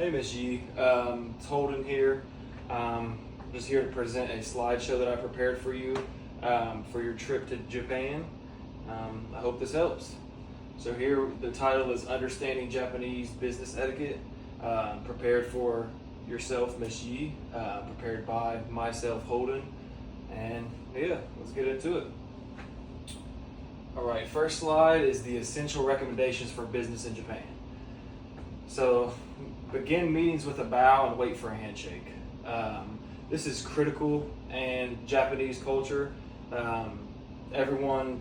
Hey, Miss Yi. It's Holden here. Just here to present a slideshow that I prepared for you for your trip to Japan. I hope this helps. So here, the title is Understanding Japanese Business Etiquette, prepared for yourself, Miss Yi, prepared by myself, Holden. And yeah, let's get into it. All right, first slide is the essential recommendations for business in Japan. So, begin meetings with a bow and wait for a handshake. This is critical in Japanese culture. Everyone,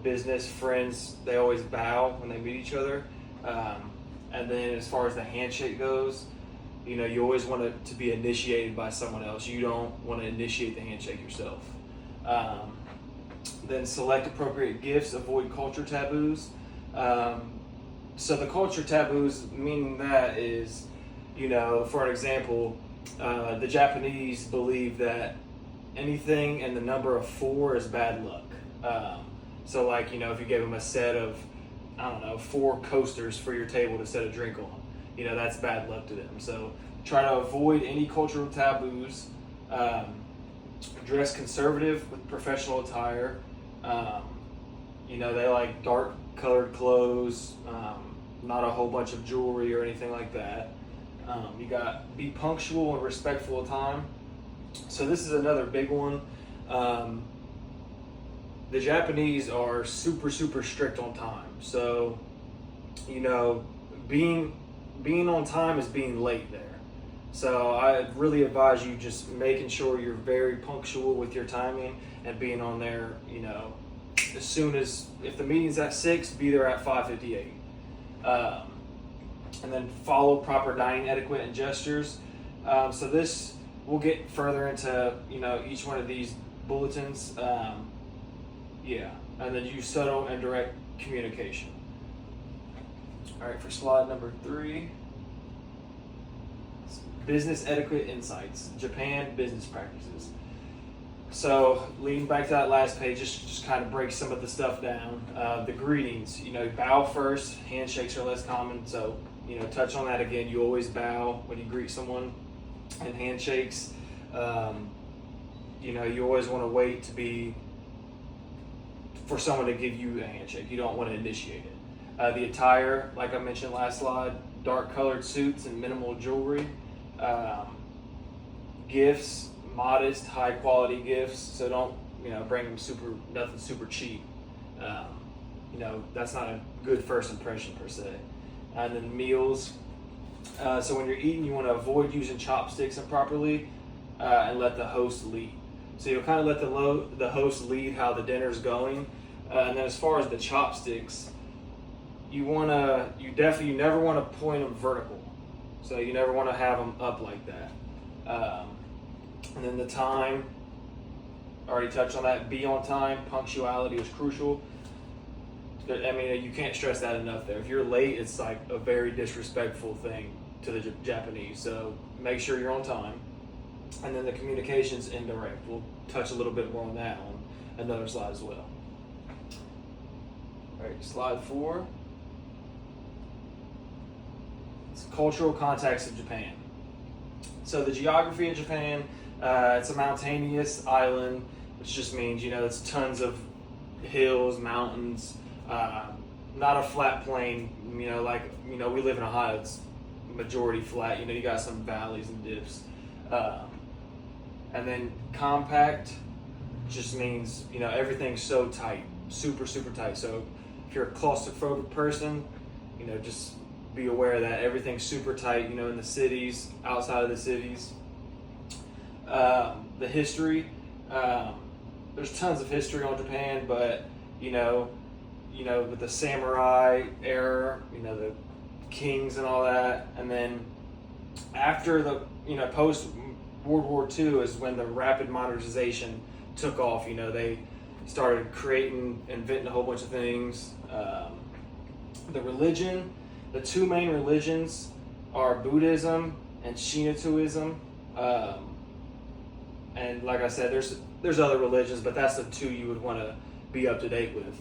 business, friends, they always bow when they meet each other. And then as far as the handshake goes, you always want it to be initiated by someone else. You don't want to initiate the handshake yourself. Then select appropriate gifts, avoid culture taboos. So the culture taboos, meaning that is, for an example, the Japanese believe that anything in the number of 4 is bad luck. So like, if you gave them a set of, 4 coasters for your table to set a drink on, that's bad luck to them. So try to avoid any cultural taboos. Dress conservative with professional attire. They like dark colored clothes, not a whole bunch of jewelry or anything like that. You got be punctual and respectful of time. So this is another big one. The Japanese are super strict on time. So, being on time is being late there. So I really advise you just making sure you're very punctual with your timing and being on there, as soon as, if the meeting's at 6, be there at 5:58. And then follow proper dining etiquette and gestures. So this, we'll get further into, each one of these bulletins. And then use subtle and direct communication. All right, for slide number 3. Business etiquette insights, Japan business practices. So leading back to that last page, just kind of break some of the stuff down. The greetings, bow first, handshakes are less common. So, touch on that again. You always bow when you greet someone, and handshakes, you always want to wait for someone to give you a handshake. You don't want to initiate it. The attire, like I mentioned last slide, dark colored suits and minimal jewelry. Gifts, modest, high quality gifts. So don't, bring them nothing super cheap. That's not a good first impression per se. And then meals. So when you're eating, you want to avoid using chopsticks improperly, and let the host lead. So you'll kind of let the host lead how the dinner's going. And then as far as the chopsticks, you never want to point them vertical. So you never want to have them up like that. And then the time, already touched on that. Be on time. Punctuality is crucial. You can't stress that enough there. If you're late, it's like a very disrespectful thing to the Japanese. So make sure you're on time. And then the communication's indirect. We'll touch a little bit more on that on another slide as well. All right, slide 4. It's cultural context of Japan. So the geography of Japan, it's a mountainous island, which just means, it's tons of hills, mountains, not a flat plain, we live in Ohio, it's majority flat, you got some valleys and dips. And then compact just means, everything's so tight, super tight. So if you're a claustrophobic person, just be aware that everything's super tight, in the cities, outside of the cities. The history, there's tons of history on Japan, but, with the samurai era, the kings and all that. And then after the, post World War II is when the rapid modernization took off. They started inventing a whole bunch of things. The religion, the 2 main religions are Buddhism and Shintoism. And like I said, there's other religions, but that's the 2 you would want to be up to date with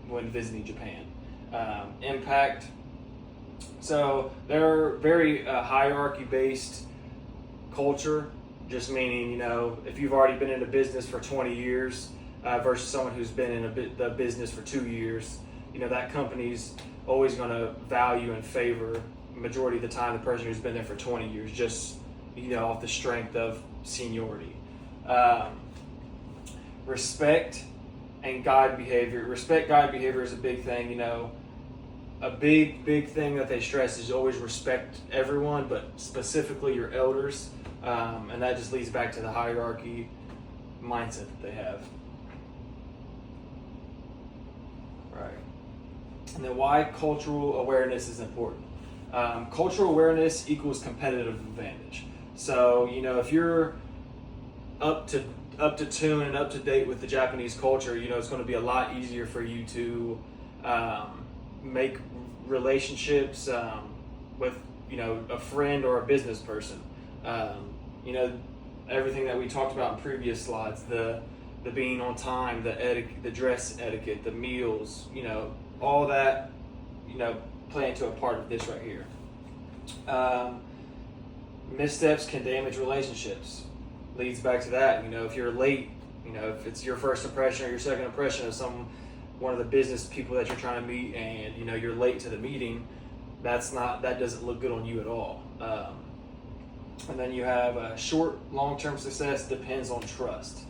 when visiting Japan. Impact, So they're very hierarchy-based culture, just meaning, if you've already been in a business for 20 years versus someone who's been in the business for 2 years, that company's always going to value and favor majority of the time the person who's been there for 20 years, just, off the strength of seniority. Respect and guide behavior. Respect, guide behavior is a big thing, A big thing that they stress is always respect everyone, but specifically your elders. And that just leads back to the hierarchy mindset that they have. Right. And then why cultural awareness is important. Cultural awareness equals competitive advantage. So, if you're up to tune and up to date with the Japanese culture, it's going to be a lot easier for you to make relationships with a friend or a business person. Everything that we talked about in previous slides, the being on time, the dress etiquette, the meals, all that, play into a part of this right here. Missteps can damage relationships. Leads back to that. If you're late, if it's your first impression or your second impression of one of the business people that you're trying to meet, and you're late to the meeting, that doesn't look good on you at all. And then you have short, long-term success depends on trust.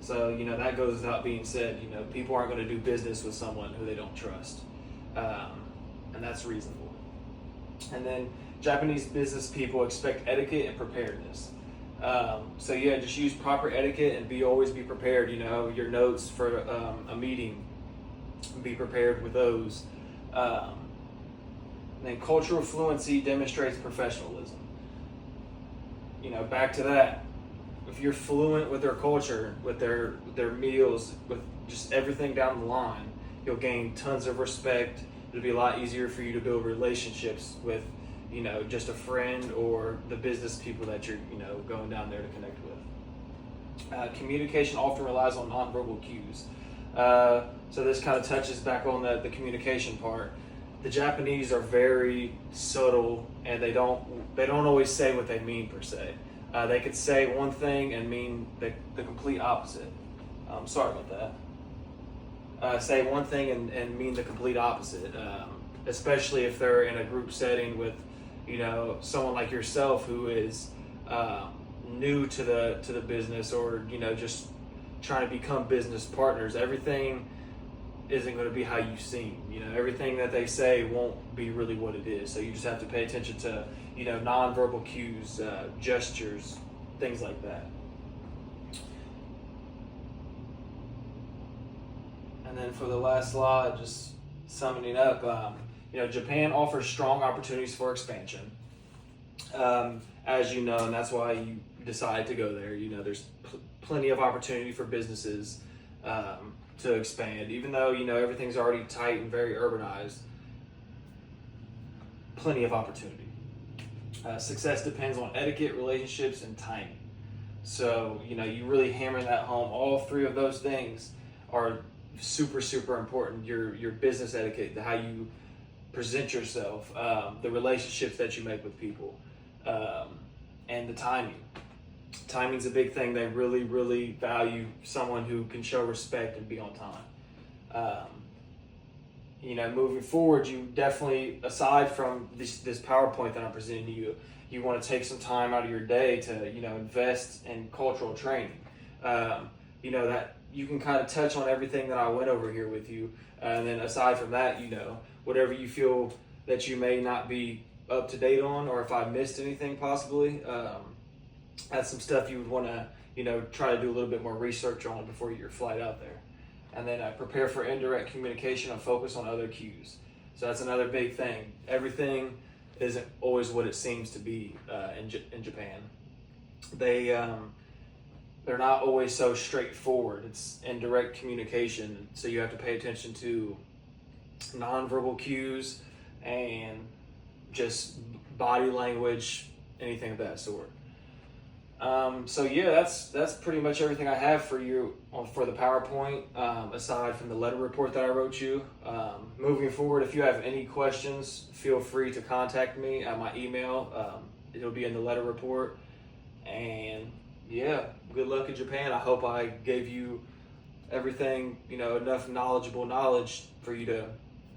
So that goes without being said. People aren't going to do business with someone who they don't trust, and that's reasonable. And then Japanese business people expect etiquette and preparedness. So just use proper etiquette and always be prepared. Your notes for a meeting, be prepared with those. And then cultural fluency demonstrates professionalism. Back to that. If you're fluent with their culture, with their meals, with just everything down the line, you'll gain tons of respect. It'll be a lot easier for you to build relationships with just a friend or the business people that you're, going down there to connect with. Communication often relies on nonverbal cues. So this kind of touches back on the communication part. The Japanese are very subtle, and they don't always say what they mean per se. They could say one thing and mean the complete opposite. Sorry about that. Say one thing and mean the complete opposite, especially if they're in a group setting with someone like yourself who is new to the business, or just trying to become business partners. Everything isn't going to be how you seem. Everything that they say won't be really what it is. So you just have to pay attention to nonverbal cues, gestures, things like that. And then for the last slide, just summing it up, Japan offers strong opportunities for expansion, as you know, and that's why you decided to go there. There's plenty of opportunity for businesses to expand, even though everything's already tight and very urbanized. Plenty of opportunity. Success depends on etiquette, relationships, and timing. So you really hammer that home. All three of those things are super, super important. Your business etiquette, how you present yourself, the relationships that you make with people, and the timing. Timing's a big thing. They really, really value someone who can show respect and be on time. Moving forward, you definitely, aside from this PowerPoint that I'm presenting to you, you want to take some time out of your day to, invest in cultural training. That you can kind of touch on everything that I went over here with you. And then aside from that, whatever you feel that you may not be up to date on, or if I missed anything possibly, that's some stuff you would want to, try to do a little bit more research on before your flight out there. And then prepare for indirect communication and focus on other cues. So that's another big thing. Everything isn't always what it seems to be in Japan. They're not always so straightforward. It's indirect communication, so you have to pay attention to nonverbal cues and just body language, anything of that sort. So yeah, that's pretty much everything I have for you for the PowerPoint. Aside from the letter report that I wrote you, moving forward, if you have any questions, feel free to contact me at my email. It'll be in the letter report. And yeah, good luck in Japan. I hope I gave you everything, enough knowledgeable knowledge for you to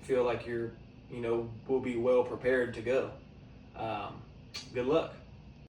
feel like you're, will be well prepared to go. Good luck.